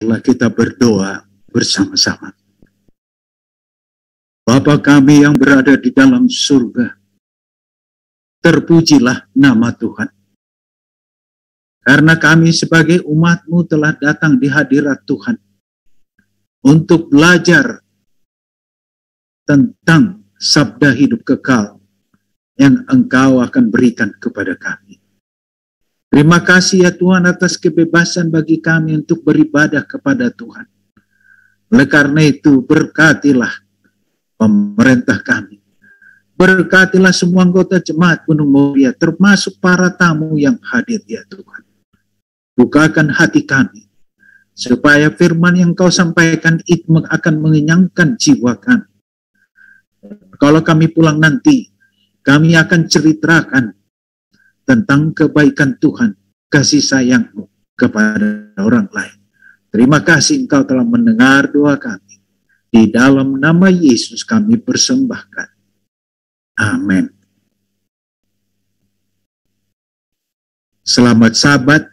Marilah kita berdoa bersama-sama. Bapa kami yang berada di dalam surga, terpujilah nama Tuhan. Karena kami sebagai umat-Mu telah datang di hadirat Tuhan untuk belajar tentang sabda hidup kekal yang Engkau akan berikan kepada kami. Terima kasih ya Tuhan atas kebebasan bagi kami untuk beribadah kepada Tuhan. Oleh karena itu berkatilah pemerintah kami. Berkatilah semua anggota jemaat Gunung Muria, termasuk para tamu yang hadir ya Tuhan. Bukakan hati kami, supaya firman yang Kau sampaikan itu akan mengenyangkan jiwa kami. Kalau kami pulang nanti, kami akan ceritakan tentang kebaikan Tuhan, kasih sayang-Mu kepada orang lain. Terima kasih Engkau telah mendengar doa kami. Di dalam nama Yesus kami persembahkan. Amin. Selamat Sabat,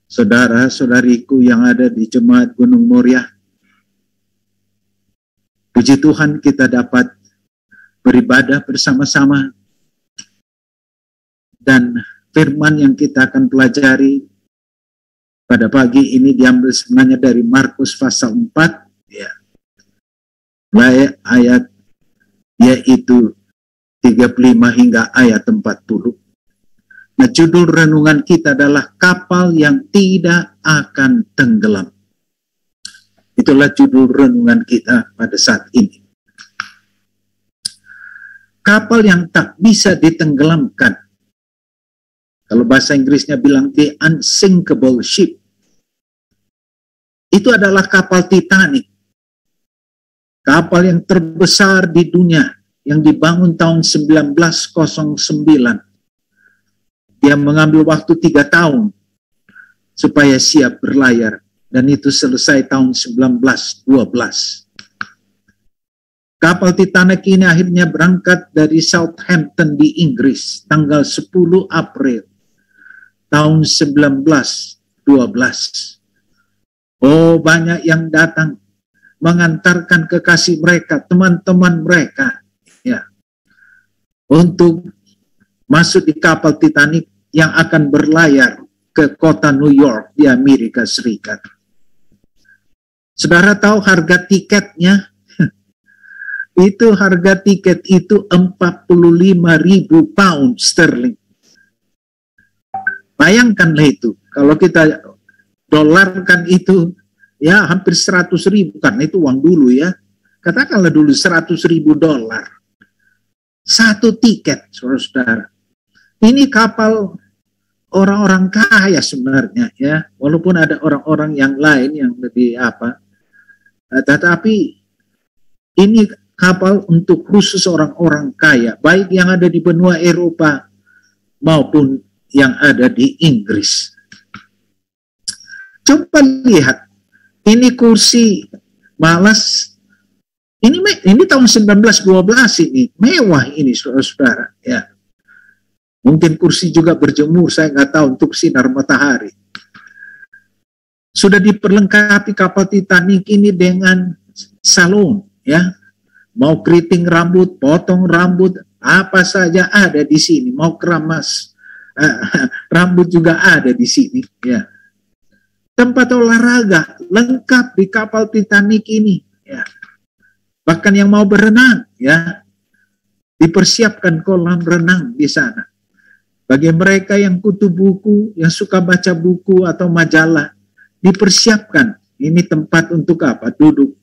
saudara-saudariku yang ada di Jemaat Gunung Muria. Puji Tuhan kita dapat beribadah bersama-sama. Dan firman yang kita akan pelajari pada pagi ini diambil sebenarnya dari Markus pasal 4, ya. Ayat yaitu 35 hingga ayat 40. Nah, judul renungan kita adalah kapal yang tidak akan tenggelam. Itulah judul renungan kita pada saat ini. Kapal yang tak bisa ditenggelamkan. Kalau bahasa Inggrisnya bilang the unsinkable ship. Itu adalah kapal Titanic. Kapal yang terbesar di dunia yang dibangun tahun 1909. Dia mengambil waktu 3 tahun supaya siap berlayar. Dan itu selesai tahun 1912. Kapal Titanic ini akhirnya berangkat dari Southampton di Inggris tanggal 10 April tahun 1912. Oh, banyak yang datang mengantarkan kekasih mereka, teman-teman mereka, ya, untuk masuk di kapal Titanic yang akan berlayar ke kota New York di Amerika Serikat. Saudara tahu harga tiketnya? Itu harga tiket itu 45.000 pound sterling. Bayangkanlah itu, kalau kita dolarkan itu, ya hampir 100.000, karena itu uang dulu ya. Katakanlah dulu 100.000 dolar. Satu tiket, saudara-saudara. Ini kapal orang-orang kaya sebenarnya ya, walaupun ada orang-orang yang lain yang lebih apa. Tetapi ini kapal untuk khusus orang-orang kaya, baik yang ada di benua Eropa maupun yang ada di Inggris. Coba lihat, ini kursi malas, ini tahun 1912 ini, mewah ini saudara-saudara. Ya. Mungkin kursi juga berjemur, saya nggak tahu, untuk sinar matahari. Sudah diperlengkapi kapal Titanic ini dengan salon, ya. Mau keriting rambut, potong rambut, apa saja ada di sini. Mau keramas rambut juga ada di sini. Ya. Tempat olahraga lengkap di kapal Titanic ini. Ya. Bahkan yang mau berenang, ya, dipersiapkan kolam renang di sana. Bagi mereka yang kutu buku, yang suka baca buku atau majalah, dipersiapkan. Ini tempat untuk apa? Duduk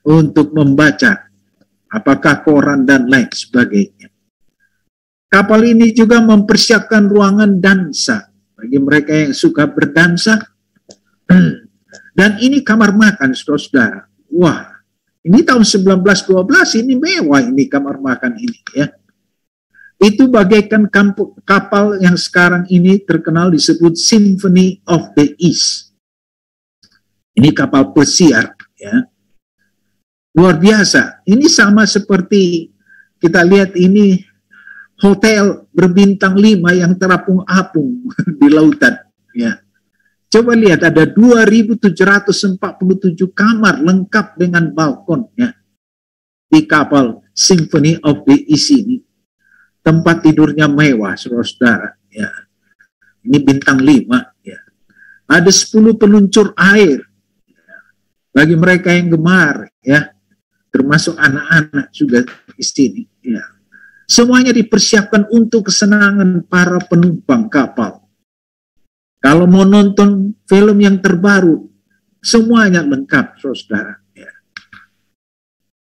untuk membaca. Apakah koran dan lain sebagainya. Kapal ini juga mempersiapkan ruangan dansa bagi mereka yang suka berdansa. Dan ini kamar makan, saudara-saudara. Wah, ini tahun 1912, ini mewah ini kamar makan ini ya. Itu bagaikan kapal yang sekarang ini terkenal disebut Symphony of the East. Ini kapal pesiar ya. Luar biasa. Ini sama seperti kita lihat ini hotel berbintang 5 yang terapung-apung di lautan. Ya. Coba lihat, ada 2.747 kamar lengkap dengan balkonnya di kapal Symphony of the East ini. Tempat tidurnya mewah, saudara-saudara. Ya. Ini bintang 5. Ya. Ada 10 peluncur air. Ya. Bagi mereka yang gemar, ya, termasuk anak-anak juga di sini. Ya. Semuanya dipersiapkan untuk kesenangan para penumpang kapal. Kalau mau nonton film yang terbaru, semuanya lengkap, saudara. Ya.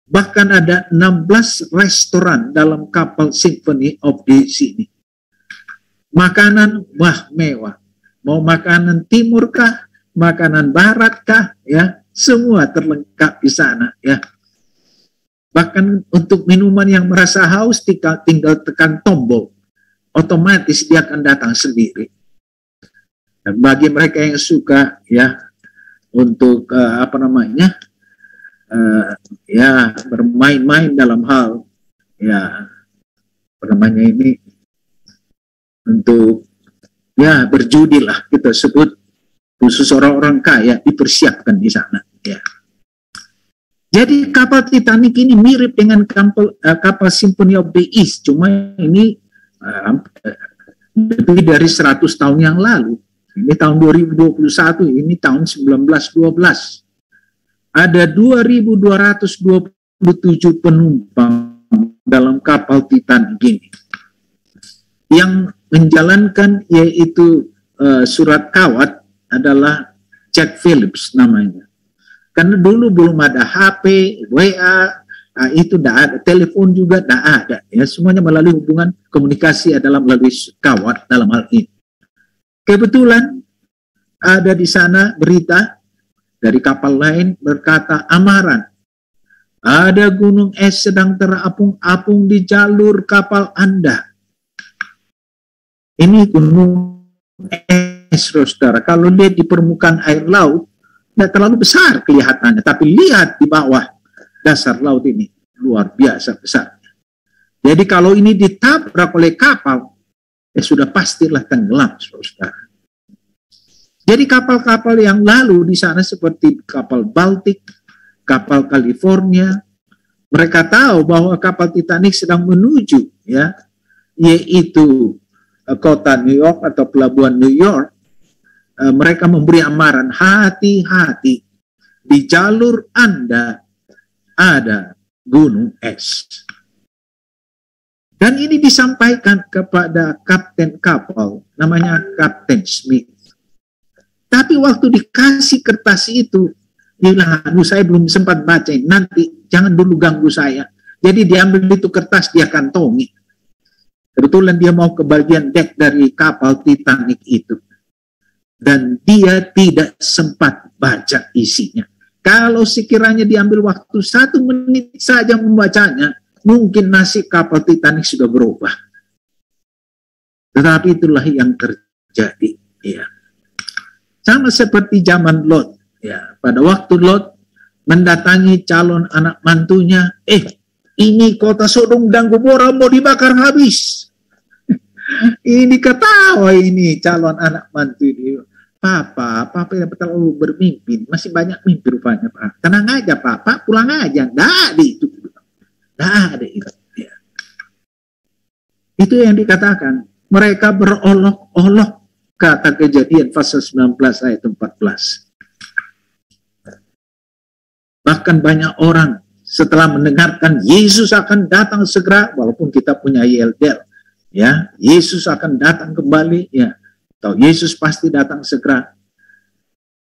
Bahkan ada 16 restoran dalam kapal Symphony of the Sea ini. Makanan mewah. Mau makanan timur kah, makanan barat kah, ya, semua terlengkap di sana, ya. Bahkan untuk minuman yang merasa haus, tinggal tekan tombol, otomatis dia akan datang sendiri. Dan bagi mereka yang suka, ya, untuk ya, bermain-main dalam hal, ya, untuk, ya, berjudi lah kita sebut, khusus orang-orang kaya dipersiapkan di sana, ya. Jadi kapal Titanic ini mirip dengan kapal Symphony of the East, cuma ini lebih dari 100 tahun yang lalu. Ini tahun 2021, ini tahun 1912. Ada 2.227 penumpang dalam kapal Titanic ini. Yang menjalankan yaitu surat kawat adalah Jack Phillips namanya. Karena dulu belum ada HP, WA, itu tidak ada, telepon juga tidak ada. Ya, semuanya melalui hubungan komunikasi adalah melalui kawat dalam hal ini. Kebetulan ada di sana berita dari kapal lain berkata, amaran, ada gunung es sedang terapung-apung di jalur kapal Anda. Ini gunung es, saudara. Kalau lihat di permukaan air laut, tidak terlalu besar kelihatannya, tapi lihat di bawah dasar laut ini, luar biasa besar. Jadi kalau ini ditabrak oleh kapal, ya sudah pastilah tenggelam, saudara. Jadi kapal-kapal yang lalu di sana seperti kapal Baltic, kapal California, mereka tahu bahwa kapal Titanic sedang menuju, ya, yaitu kota New York atau pelabuhan New York. Mereka memberi amaran, hati-hati, di jalur Anda ada gunung es. Dan ini disampaikan kepada kapten kapal, namanya Kapten Smith. Tapi waktu dikasih kertas itu, dia bilang, aduh saya belum sempat baca, nanti jangan dulu ganggu saya. Jadi diambil itu kertas, dia kantongi. Kebetulan dia mau ke bagian dek dari kapal Titanic itu. Dan dia tidak sempat baca isinya. Kalau sekiranya diambil waktu 1 menit saja membacanya, mungkin nasib kapal Titanic sudah berubah. Tetapi itulah yang terjadi. Ya. Sama seperti zaman Lot. Ya. Pada waktu Lot mendatangi calon anak mantunya, ini kota Sodom dan Gomora mau dibakar habis. Ini ketawa ini calon anak mantu ini. Papa yang terlalu bermimpi, masih banyak mimpi rupanya, Pak. Tenang aja, Pak pulang aja. Nggak ada itu. Nggak ada itu. Ya. Itu yang dikatakan. Mereka berolok-olok, kata Kejadian pasal 19 ayat 14. Bahkan banyak orang setelah mendengarkan Yesus akan datang segera, walaupun kita punya YLDL, ya, Yesus akan datang kembali, ya, atau Yesus pasti datang segera.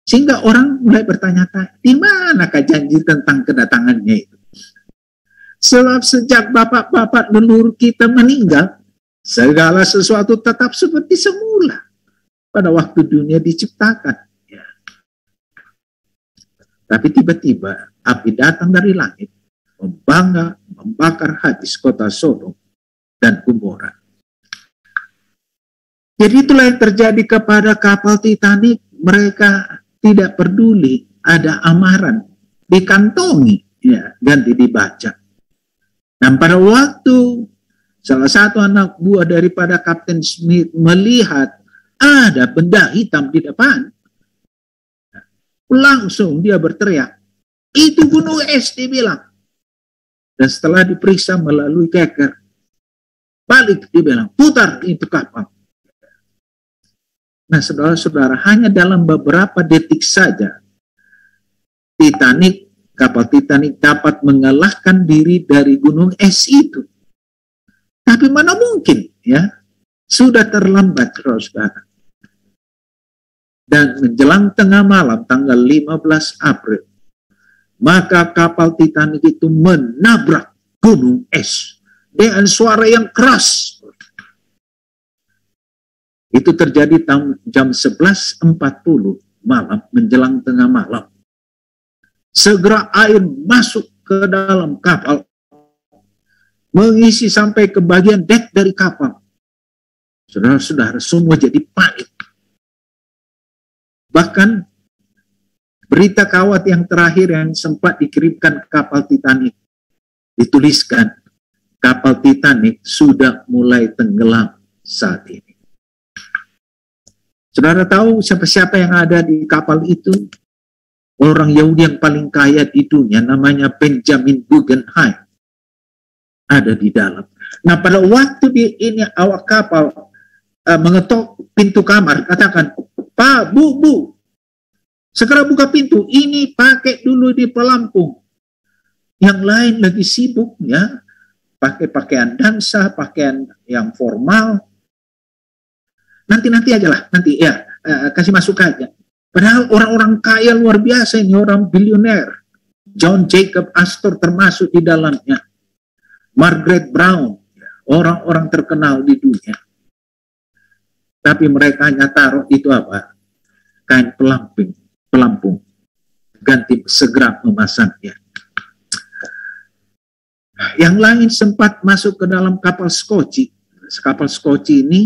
Sehingga orang mulai bertanya-tanya, di manakah janji tentang kedatangannya itu? Sebab sejak bapak-bapak leluhur kita meninggal, segala sesuatu tetap seperti semula pada waktu dunia diciptakan. Ya. Tapi tiba-tiba api datang dari langit, membakar habis kota Sodom dan Gomora. Jadi itulah yang terjadi kepada kapal Titanic. Mereka tidak peduli, ada amaran, dikantongi, ya, ganti dibaca. Dan pada waktu salah satu anak buah daripada Kapten Smith melihat ada benda hitam di depan, Langsung dia berteriak, itu gunung es, dia bilang. Dan setelah diperiksa melalui keker, balik, dia bilang, putar itu kapal. Nah, saudara-saudara, hanya dalam beberapa detik saja kapal Titanic dapat mengalahkan diri dari gunung es itu. Tapi mana mungkin, ya, sudah terlambat, saudara. Dan menjelang tengah malam tanggal 15 April, maka kapal Titanic itu menabrak gunung es dengan suara yang keras. Itu terjadi jam 11.40 malam, menjelang tengah malam. Segera air masuk ke dalam kapal, mengisi sampai ke bagian dek dari kapal. Saudara-saudara, semua jadi panik. Bahkan berita kawat yang terakhir yang sempat dikirimkan kapal Titanic dituliskan, kapal Titanic sudah mulai tenggelam saat ini. Saudara tahu siapa-siapa yang ada di kapal itu? Orang Yahudi yang paling kaya di dunia, namanya Benjamin Guggenheim, ada di dalam. Nah, pada waktu ini awak kapal mengetok pintu kamar, katakan, Pak, Bu, segera buka pintu, ini pakai dulu di pelampung. Yang lain lagi sibuk, ya, pakai pakaian dansa, pakaian yang formal. Nanti aja lah, nanti ya, kasih masuk aja. Padahal orang-orang kaya luar biasa ini, orang bilioner. John Jacob Astor termasuk di dalamnya. Margaret Brown, orang-orang terkenal di dunia. Tapi mereka hanya taruh itu apa? Kain pelampung. Ganti segera memasangnya. Yang lain sempat masuk ke dalam kapal Skoci. Kapal Skoci ini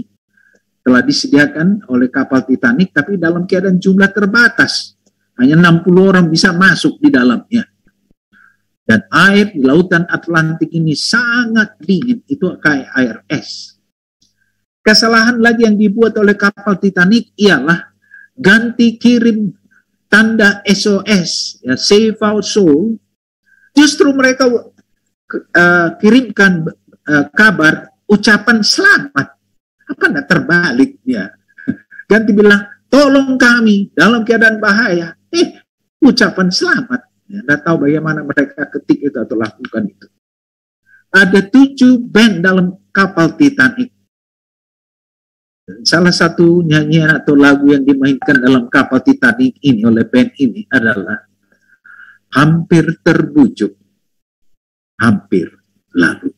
telah disediakan oleh kapal Titanic, tapi dalam keadaan jumlah terbatas. Hanya 60 orang bisa masuk di dalamnya. Dan air di lautan Atlantik ini sangat dingin, itu kayak air es. Kesalahan lagi yang dibuat oleh kapal Titanic ialah ganti kirim tanda SOS, ya, Save Our Soul. Justru mereka kirimkan kabar ucapan selamat. Apa enggak terbalik ya? Ganti bilang, tolong kami dalam keadaan bahaya. Ucapan selamat. Ya, enggak tahu bagaimana mereka ketik itu atau lakukan itu. Ada 7 band dalam kapal Titanic. Salah satu nyanyian atau lagu yang dimainkan dalam kapal Titanic ini oleh band ini adalah Hampir Terbujuk, Hampir Lalu.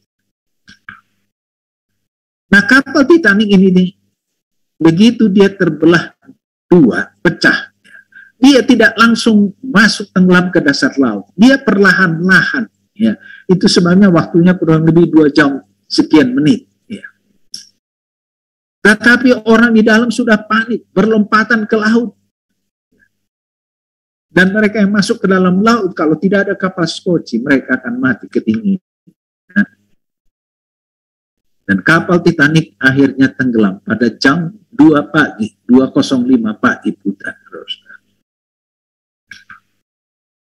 Nah, kapal Titanic ini nih, begitu dia terbelah dua, pecah, dia tidak langsung masuk tenggelam ke dasar laut. Dia perlahan-lahan, ya. Itu sebabnya waktunya kurang lebih 2 jam sekian menit. Ya. Tetapi orang di dalam sudah panik, berlompatan ke laut. Dan mereka yang masuk ke dalam laut, kalau tidak ada kapal Skoci, mereka akan mati ketinggian. Dan kapal Titanic akhirnya tenggelam pada jam 2 pagi, 2:05 pagi putra.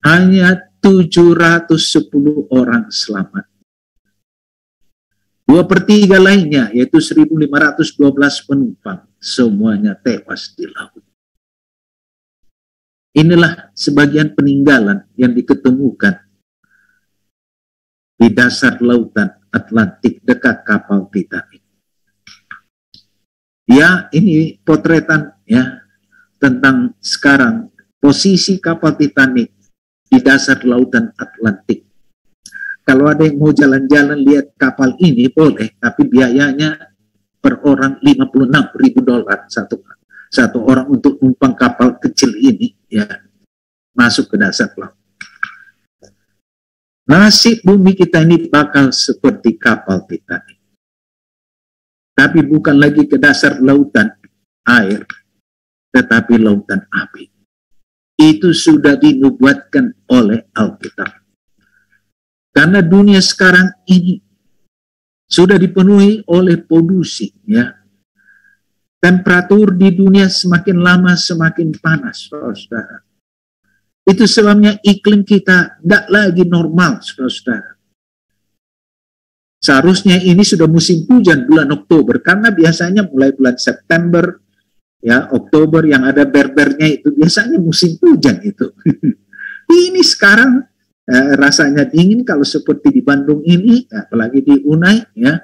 Hanya 710 orang selamat. 2/3 lainnya, yaitu 1.512 penumpang, semuanya tewas di laut. Inilah sebagian peninggalan yang diketemukan di dasar lautan Atlantik dekat kapal Titanic. Ya, ini potretan ya tentang sekarang posisi kapal Titanic di dasar lautan Atlantik. Kalau ada yang mau jalan-jalan lihat kapal ini boleh, tapi biayanya per orang $56.000 satu orang untuk numpang kapal kecil ini ya masuk ke dasar laut. Nasib bumi kita ini bakal seperti kapal Titanic. Tapi bukan lagi ke dasar lautan air, tetapi lautan api. Itu sudah dinubuatkan oleh Alkitab. Karena dunia sekarang ini sudah dipenuhi oleh polusi, ya. Temperatur di dunia semakin lama semakin panas, saudara. Itu sebabnya iklim kita tidak lagi normal, saudara-saudara. Seharusnya ini sudah musim hujan bulan Oktober, karena biasanya mulai bulan September, ya Oktober yang ada berbernya itu biasanya musim hujan itu. Ini sekarang rasanya dingin kalau seperti di Bandung ini, apalagi di Unai, ya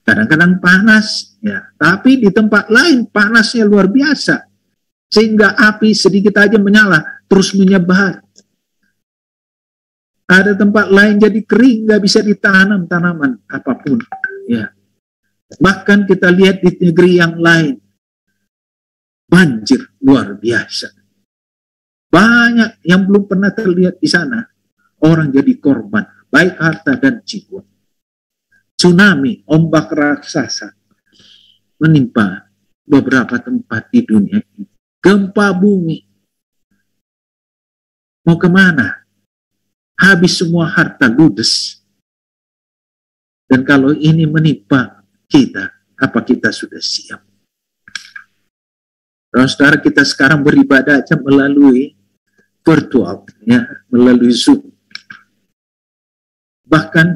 kadang-kadang panas, ya. Tapi di tempat lain panasnya luar biasa, sehingga api sedikit aja menyala, terus menyebar. Ada tempat lain jadi kering, nggak bisa ditanam tanaman apapun. Ya. Bahkan kita lihat di negeri yang lain, banjir luar biasa. Banyak yang belum pernah terlihat di sana. Orang jadi korban, baik harta dan jiwa. Tsunami, ombak raksasa, menimpa beberapa tempat di dunia ini. Gempa bumi. Mau kemana? Habis semua harta ludes. Dan kalau ini menimpa kita, apa kita sudah siap? Saudara, kita sekarang beribadah aja melalui virtual, ya, melalui Zoom. Bahkan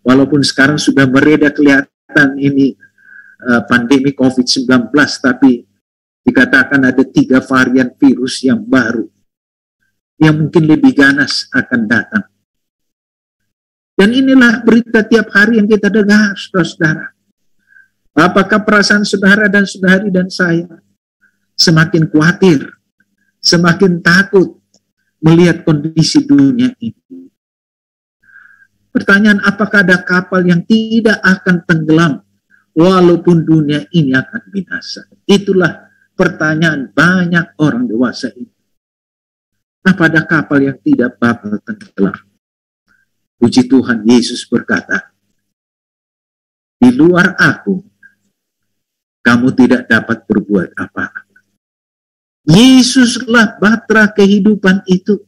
walaupun sekarang sudah mereda kelihatan ini pandemi COVID-19, tapi dikatakan ada 3 varian virus yang baru, yang mungkin lebih ganas akan datang. Dan inilah berita tiap hari yang kita dengar, saudara-saudara. Apakah perasaan saudara dan saudari dan saya semakin khawatir, semakin takut melihat kondisi dunia ini? Pertanyaan, apakah ada kapal yang tidak akan tenggelam walaupun dunia ini akan binasa? Itulah pertanyaan banyak orang dewasa ini. Apa ada kapal yang tidak bakal tenggelam? Puji Tuhan, Yesus berkata, di luar aku, kamu tidak dapat berbuat apa-apa. Yesuslah bahtera kehidupan itu.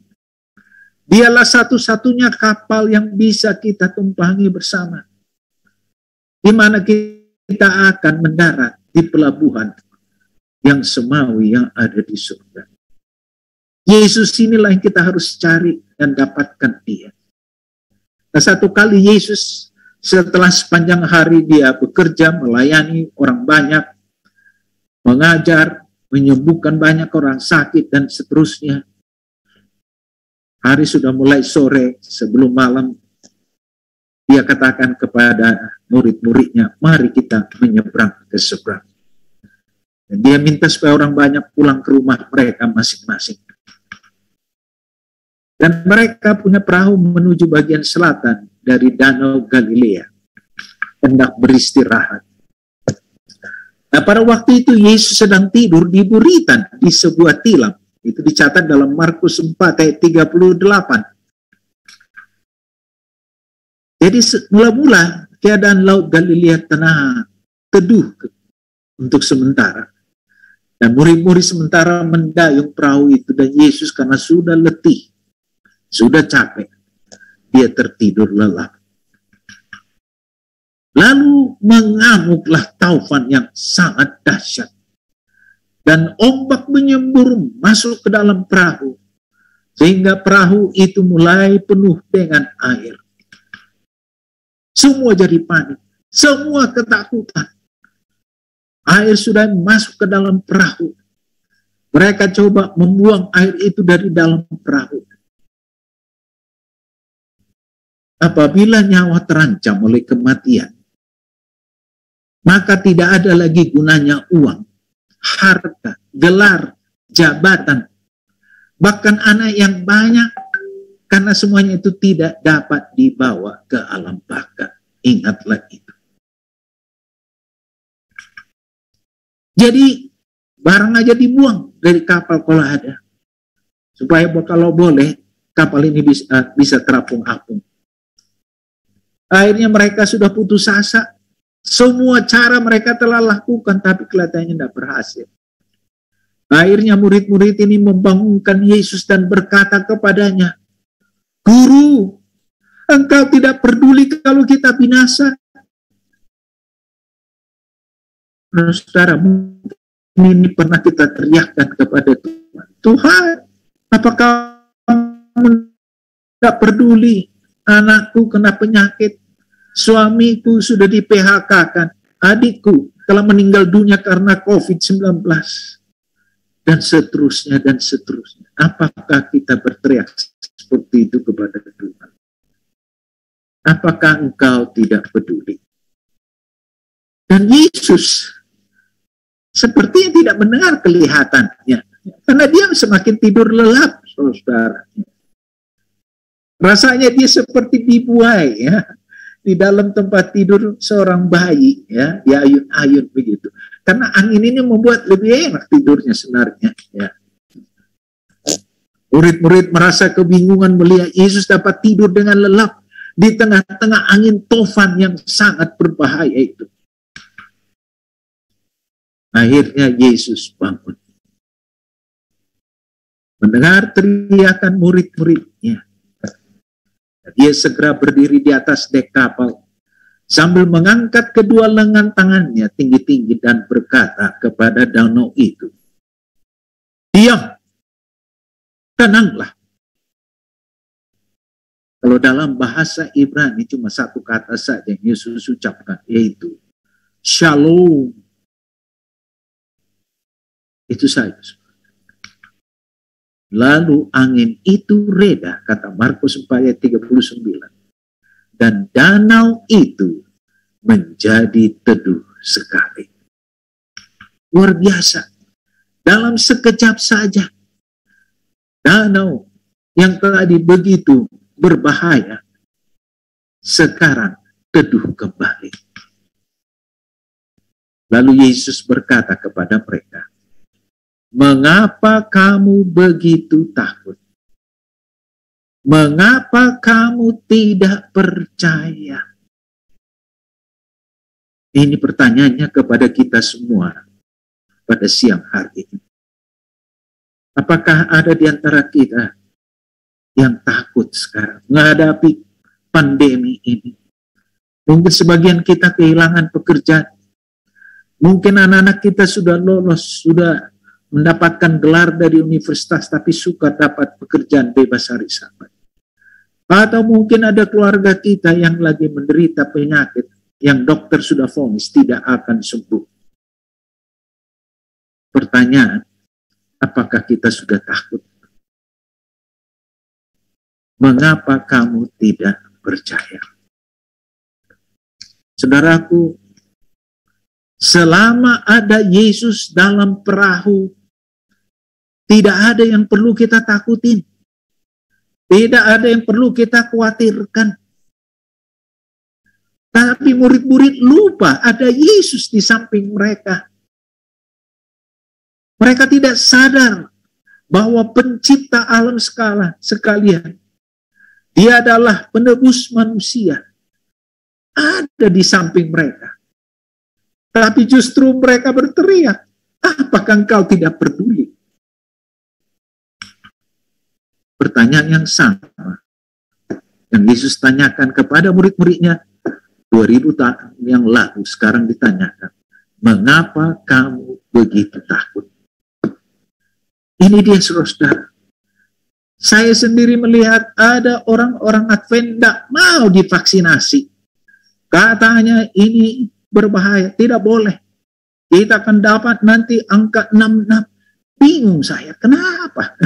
Dialah satu-satunya kapal yang bisa kita tumpangi bersama. Di mana kita akan mendarat di pelabuhan yang semawi yang ada di surga. Yesus inilah yang kita harus cari dan dapatkan dia. Nah, satu kali Yesus setelah sepanjang hari dia bekerja, melayani orang banyak, mengajar, menyembuhkan banyak orang sakit dan seterusnya. Hari sudah mulai sore, sebelum malam, dia katakan kepada murid-muridnya, mari kita menyeberang ke seberang. Dan dia minta supaya orang banyak pulang ke rumah mereka masing-masing. Dan mereka punya perahu menuju bagian selatan dari Danau Galilea, hendak beristirahat. Nah, pada waktu itu Yesus sedang tidur di buritan di sebuah tilam. Itu dicatat dalam Markus 4 ayat 38. Jadi mula-mula keadaan Laut Galilea tenang, teduh untuk sementara. Dan murid-murid sementara mendayung perahu itu, dan Yesus karena sudah letih, sudah capek, dia tertidur lelap. Lalu mengamuklah taufan yang sangat dahsyat. Dan ombak menyembur masuk ke dalam perahu. Sehingga perahu itu mulai penuh dengan air. Semua jadi panik. Semua ketakutan. Air sudah masuk ke dalam perahu. Mereka coba membuang air itu dari dalam perahu. Apabila nyawa terancam oleh kematian, maka tidak ada lagi gunanya uang, harta, gelar, jabatan, bahkan anak yang banyak, karena semuanya itu tidak dapat dibawa ke alam baka. Ingatlah itu. Jadi barang aja dibuang dari kapal kalau ada, supaya kalau boleh kapal ini bisa terapung-apung. Akhirnya mereka sudah putus asa. Semua cara mereka telah lakukan, tapi kelihatannya tidak berhasil. Akhirnya murid-murid ini membangunkan Yesus dan berkata kepadanya, Guru, engkau tidak peduli kalau kita binasa. Nah, saudara, ini pernah kita teriakkan kepada Tuhan. Tuhan, apakah Tidak peduli anakku kena penyakit, suamiku sudah di PHK-kan, adikku telah meninggal dunia karena COVID-19, dan seterusnya dan seterusnya. Apakah kita berteriak seperti itu kepada Tuhan? Apakah engkau tidak peduli? Dan Yesus sepertinya tidak mendengar kelihatannya, karena dia semakin tidur lelap, saudara. Rasanya dia seperti dibuai, ya, di dalam tempat tidur seorang bayi, ya, di ayun-ayun begitu. Karena angin ini membuat lebih enak tidurnya sebenarnya, ya. Murid-murid merasa kebingungan melihat Yesus dapat tidur dengan lelap di tengah-tengah angin tofan yang sangat berbahaya itu. Akhirnya Yesus bangun. Mendengar teriakan murid-muridnya, dia segera berdiri di atas dek kapal sambil mengangkat kedua lengan tangannya tinggi-tinggi dan berkata kepada danau itu, "Diam, tenanglah." Kalau dalam bahasa Ibrani cuma satu kata saja yang Yesus ucapkan, yaitu Shalom. Itu saja. Lalu angin itu reda, kata Markus 4 ayat 39. Dan danau itu menjadi teduh sekali. Luar biasa. Dalam sekejap saja, danau yang tadi begitu berbahaya, sekarang teduh kembali. Lalu Yesus berkata kepada mereka, "Mengapa kamu begitu takut? Mengapa kamu tidak percaya?" Ini pertanyaannya kepada kita semua pada siang hari ini. Apakah ada di antara kita yang takut sekarang menghadapi pandemi ini? Mungkin sebagian kita kehilangan pekerjaan. Mungkin anak-anak kita sudah lolos, sudah mendapatkan gelar dari universitas tapi suka dapat pekerjaan bebas hari Sabat. Atau mungkin ada keluarga kita yang lagi menderita penyakit yang dokter sudah vonis tidak akan sembuh. Pertanyaan, apakah kita sudah takut? Mengapa kamu tidak percaya? Saudaraku, selama ada Yesus dalam perahu, tidak ada yang perlu kita takutin. Tidak ada yang perlu kita khawatirkan. Tapi murid-murid lupa ada Yesus di samping mereka. Mereka tidak sadar bahwa pencipta alam sekalian, dia adalah penebus manusia, ada di samping mereka. Tapi justru mereka berteriak, "Apakah engkau tidak peduli?" Pertanyaan yang sama yang Yesus tanyakan kepada murid-muridnya 2000 tahun yang lalu sekarang ditanyakan, "Mengapa kamu begitu takut?" Ini dia, saudara. Saya sendiri melihat ada orang-orang Advent tidak mau divaksinasi. Katanya ini berbahaya, tidak boleh. Kita akan dapat nanti angka 66. Bingung saya, kenapa?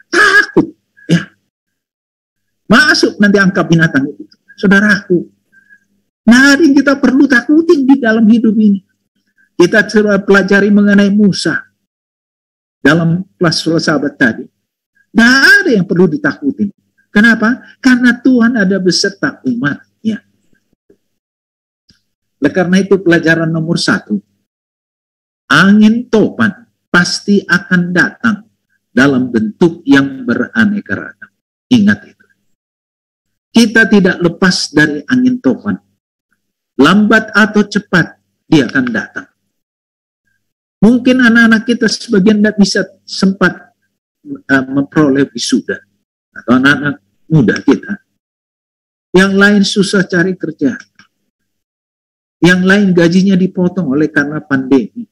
Takut, ya. Masuk nanti angka binatang itu. Saudaraku, nah yang kita perlu takutin di dalam hidup ini. Kita coba pelajari mengenai Musa dalam kelas sahabat tadi. Nah ada yang perlu ditakutin. Kenapa? Karena Tuhan ada beserta umatnya. Oleh karena itu pelajaran nomor 1, angin topan pasti akan datang dalam bentuk yang beraneka ragam. Ingat itu. Kita tidak lepas dari angin topan. Lambat atau cepat dia akan datang. Mungkin anak-anak kita sebagian tidak bisa sempat memperoleh wisuda. Atau anak-anak muda kita. Yang lain susah cari kerja. Yang lain gajinya dipotong oleh karena pandemi.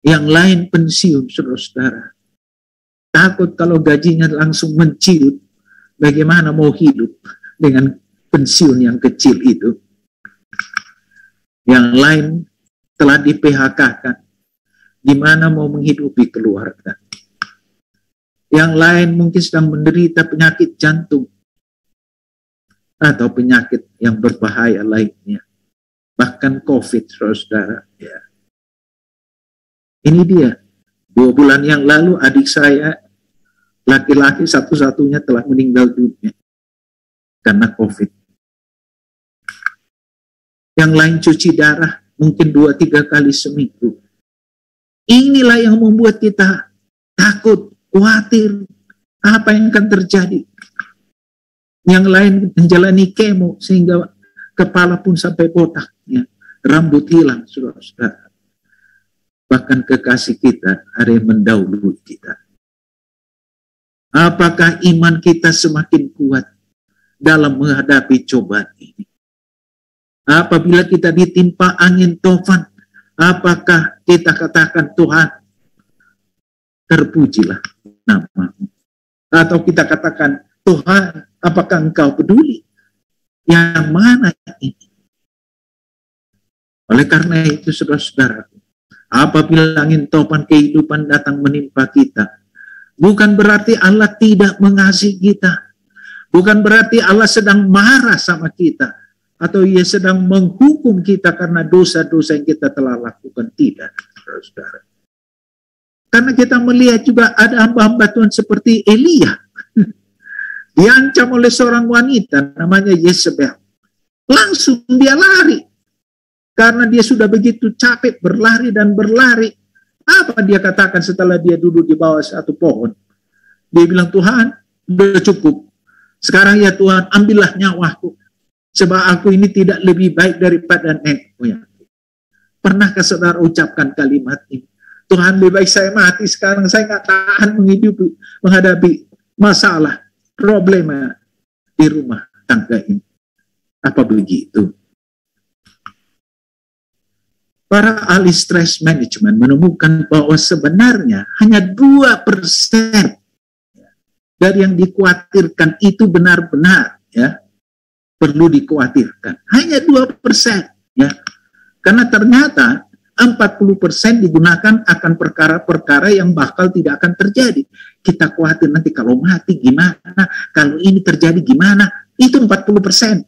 Yang lain pensiun, saudara-saudara. Takut kalau gajinya langsung menciut, Bagaimana mau hidup dengan pensiun yang kecil itu? Yang lain telah di-PHK-kan. Gimana mau menghidupi keluarga? Yang lain mungkin sedang menderita penyakit jantung atau penyakit yang berbahaya lainnya. Bahkan COVID, saudara. Ya. Ini dia. 2 bulan yang lalu adik saya, laki-laki satu-satunya, telah meninggal dunia karena COVID. Yang lain cuci darah mungkin 2-3 kali seminggu. Inilah yang membuat kita takut, khawatir apa yang akan terjadi. Yang lain menjalani kemo sehingga kepala pun sampai botak, ya. Rambut hilang, saudara-saudara. Bahkan kekasih kita ada yang mendahului kita. Apakah iman kita semakin kuat dalam menghadapi cobaan ini? Apabila kita ditimpa angin tofan, apakah kita katakan, Tuhan, terpujilah namamu? Atau kita katakan, Tuhan, apakah engkau peduli? Yang mana ini? Oleh karena itu, saudara-saudara, apabila angin topan kehidupan datang menimpa kita, bukan berarti Allah tidak mengasihi kita. Bukan berarti Allah sedang marah sama kita, atau Ia sedang menghukum kita karena dosa-dosa yang kita telah lakukan. Tidak, saudara. Karena kita melihat juga ada hamba-hamba Tuhan seperti Elia. Diancam oleh seorang wanita namanya Yezebel. Langsung dia lari. Karena dia sudah begitu capek berlari dan berlari. Apa dia katakan setelah dia duduk di bawah satu pohon? Dia bilang, Tuhan, sudah cukup. Sekarang ya Tuhan, ambillah nyawaku. Sebab aku ini tidak lebih baik daripada nenek moyangku. Pernahkah saudara ucapkan kalimat ini? Tuhan, lebih baik saya mati sekarang. Saya nggak tahan menghadapi masalah, problema di rumah tangga ini. Apa begitu? Para ahli stress management menemukan bahwa sebenarnya hanya 2% dari yang dikhawatirkan itu benar-benar, ya, perlu dikhawatirkan. Hanya 2%, ya. Karena ternyata 40% digunakan akan perkara-perkara yang bakal tidak akan terjadi. Kita khawatir nanti kalau mati gimana, kalau ini terjadi gimana, itu 40%.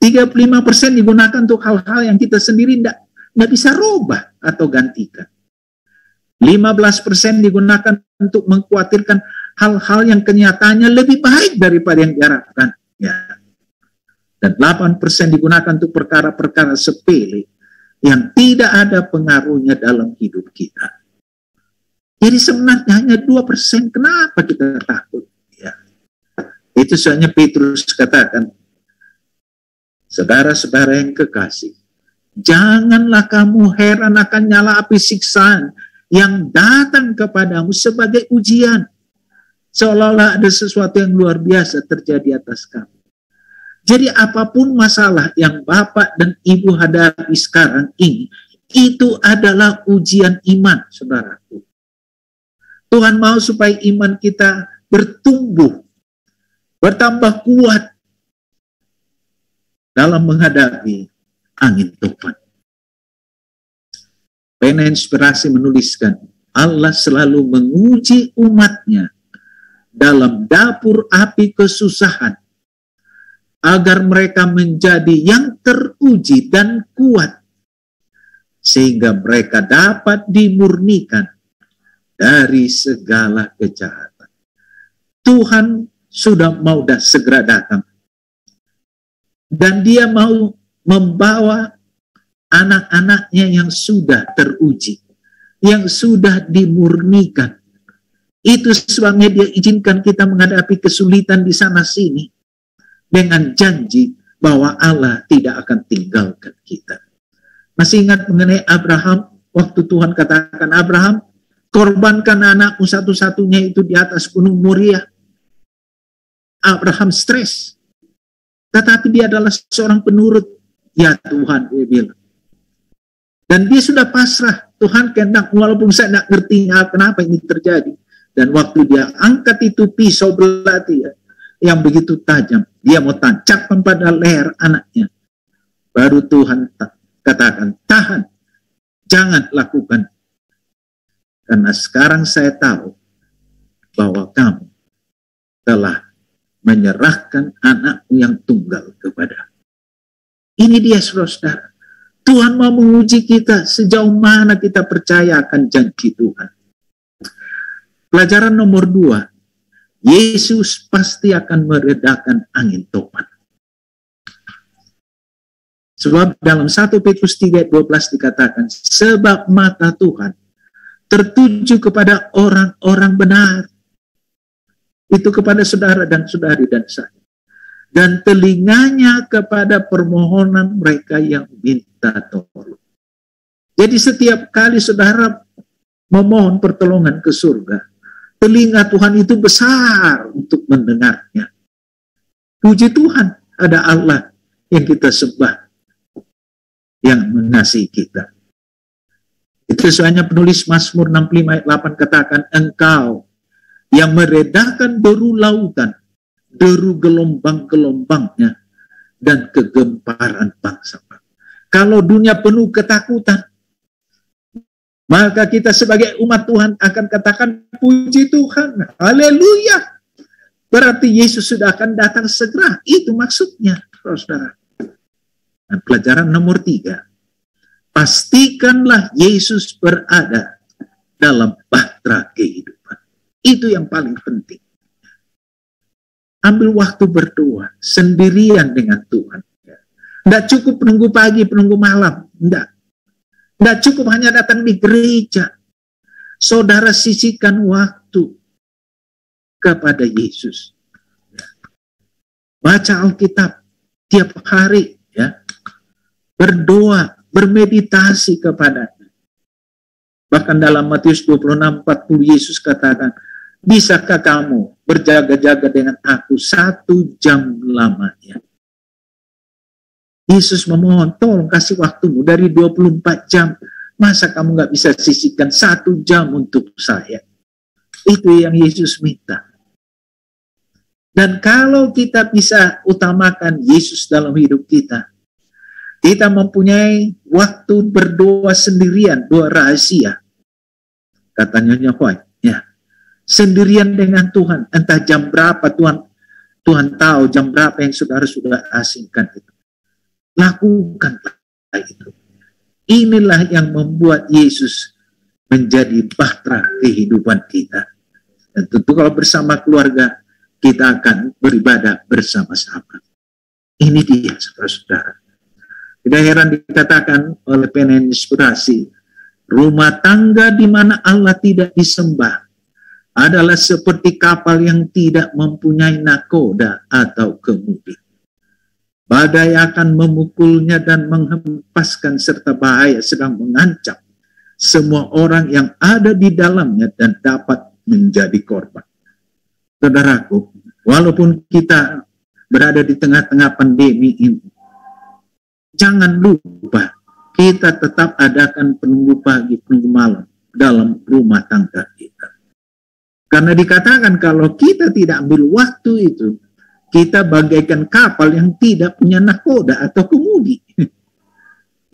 35% digunakan untuk hal-hal yang kita sendiri nggak bisa rubah atau gantikan. 15% digunakan untuk mengkhawatirkan hal-hal yang kenyataannya lebih baik daripada yang diharapkan. Ya. Dan 8% digunakan untuk perkara-perkara sepele yang tidak ada pengaruhnya dalam hidup kita. Jadi sebenarnya hanya 2%. Kenapa kita takut? Ya. Itu soalnya Petrus katakan, saudara-saudara yang kekasih, janganlah kamu heran akan nyala api siksaan yang datang kepadamu sebagai ujian. Seolah-olah ada sesuatu yang luar biasa terjadi atas kamu. Jadi apapun masalah yang Bapak dan Ibu hadapi sekarang ini, itu adalah ujian iman, saudaraku. Tuhan mau supaya iman kita bertumbuh, bertambah kuat dalam menghadapi angin topan. Pena Inspirasi menuliskan, Allah selalu menguji umatnya dalam dapur api kesusahan, agar mereka menjadi yang teruji dan kuat, sehingga mereka dapat dimurnikan dari segala kejahatan. Tuhan sudah mau segera datang, dan Dia mau membawa anak-anaknya yang sudah teruji, yang sudah dimurnikan. Itu sebabnya Dia izinkan kita menghadapi kesulitan di sana-sini dengan janji bahwa Allah tidak akan tinggalkan kita. Masih ingat mengenai Abraham, waktu Tuhan katakan, Abraham, korbankan anakmu satu-satunya itu di atas gunung Moria. Abraham stres, tetapi dia adalah seorang penurut. Ya Tuhan, dia bilang. Dan dia sudah pasrah. Tuhan kehendak, walaupun saya tidak ngerti kenapa ini terjadi. Dan waktu dia angkat itu pisau belati, ya, yang begitu tajam. Dia mau tancapkan pada leher anaknya. Baru Tuhan katakan, tahan, jangan lakukan. Karena sekarang saya tahu bahwa kamu telah menyerahkan anakmu yang tunggal kepada. Ini dia saudara. Tuhan mau menguji kita sejauh mana kita percaya akan janji Tuhan. Pelajaran nomor 2, Yesus pasti akan meredakan angin topan. Sebab dalam 1 Petrus 3:12 dikatakan, sebab mata Tuhan tertuju kepada orang-orang benar. Itu kepada saudara dan saudari dan saya. Dan telinganya kepada permohonan mereka yang minta tolong. Jadi setiap kali saudara memohon pertolongan ke surga, telinga Tuhan itu besar untuk mendengarnya. Puji Tuhan, ada Allah yang kita sembah, yang mengasihi kita. Itu soalnya penulis Mazmur 65 ayat 8 katakan, engkau yang meredakan deru lautan, deru gelombang-gelombangnya, dan kegemparan bangsa. Kalau dunia penuh ketakutan, maka kita sebagai umat Tuhan akan katakan, puji Tuhan, haleluya. Berarti Yesus sudah akan datang segera. Itu maksudnya, saudara. Dan pelajaran nomor 3, pastikanlah Yesus berada dalam bahtera kehidupan. Itu yang paling penting. Ambil waktu berdoa sendirian dengan Tuhan. Tidak cukup penunggu pagi, penunggu malam. Tidak cukup hanya datang di gereja. Saudara sisihkan waktu kepada Yesus. Baca Alkitab tiap hari, ya. Berdoa, bermeditasi kepadanya. Bahkan dalam Matius 26:40 Yesus katakan, bisakah kamu berjaga-jaga dengan aku 1 jam lamanya? Yesus memohon, tolong kasih waktumu dari 24 jam. Masa kamu nggak bisa sisihkan 1 jam untuk saya? Itu yang Yesus minta. Dan kalau kita bisa utamakan Yesus dalam hidup kita, kita mempunyai waktu berdoa sendirian, doa rahasia. Katanya Nyonya White, ya. Sendirian dengan Tuhan, entah jam berapa Tuhan tahu jam berapa yang saudara sudah asingkan itu. Lakukanlah itu. Inilah yang membuat Yesus menjadi bahtera kehidupan kita. Dan tentu kalau bersama keluarga, kita akan beribadah bersama-sama. Ini dia, saudara-saudara. Tidak heran dikatakan oleh Penelope Inspirasi, rumah tangga di mana Allah tidak disembah adalah seperti kapal yang tidak mempunyai nakoda atau kemudi. Badai akan memukulnya dan menghempaskan serta bahaya sedang mengancam semua orang yang ada di dalamnya dan dapat menjadi korban. Saudaraku, walaupun kita berada di tengah-tengah pandemi ini, jangan lupa kita tetap adakan penunggu pagi, penunggu malam dalam rumah tangga kita. Karena dikatakan kalau kita tidak ambil waktu itu, kita bagaikan kapal yang tidak punya nakoda atau kemudi.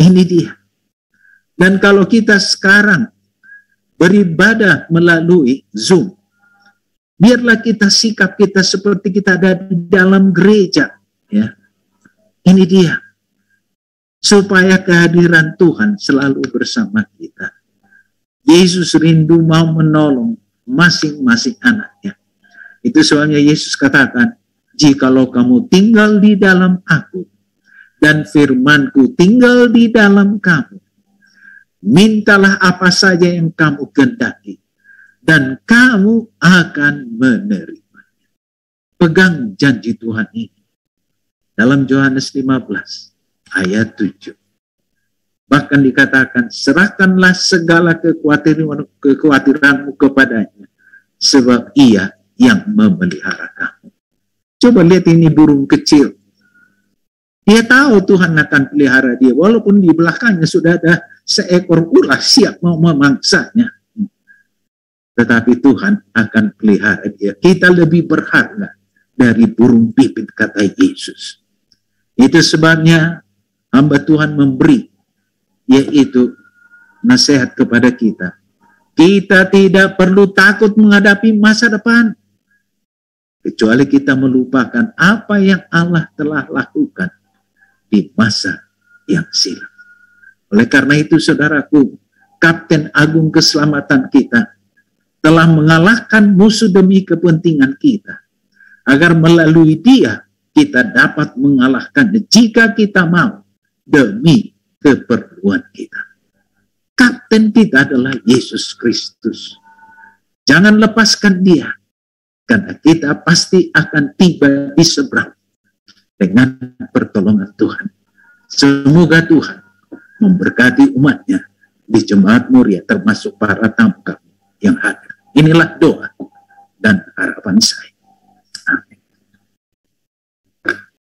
Ini dia. Dan kalau kita sekarang beribadah melalui Zoom, biarlah kita sikap kita seperti kita ada di dalam gereja. Ya. Ini dia. Supaya kehadiran Tuhan selalu bersama kita. Yesus rindu mau menolong masing-masing anaknya. Itu soalnya Yesus katakan, jikalau kamu tinggal di dalam aku, dan firmanku tinggal di dalam kamu, mintalah apa saja yang kamu kehendaki, dan kamu akan menerima. Pegang janji Tuhan ini. Dalam Yohanes 15 ayat 7. Bahkan dikatakan, serahkanlah segala kekhawatiranmu kepadanya, sebab ia yang memelihara kamu. Coba lihat ini burung kecil. Dia tahu Tuhan akan pelihara dia, walaupun di belakangnya sudah ada seekor ular siap mau memangsanya. Tetapi Tuhan akan pelihara dia. Kita lebih berharga dari burung pipit, kata Yesus. Itu sebabnya hamba Tuhan memberi, yaitu nasihat kepada kita. Kita tidak perlu takut menghadapi masa depan, kecuali kita melupakan apa yang Allah telah lakukan di masa yang silam. Oleh karena itu, saudaraku, Kapten Agung keselamatan kita telah mengalahkan musuh demi kepentingan kita, agar melalui Dia kita dapat mengalahkannya jika kita mau, demi keperluan kita. Kapten kita adalah Yesus Kristus. Jangan lepaskan Dia, karena kita pasti akan tiba di seberang dengan pertolongan Tuhan. Semoga Tuhan memberkati umatnya di Jemaat Muria, termasuk para tamu kami yang hadir. Inilah doa dan harapan saya.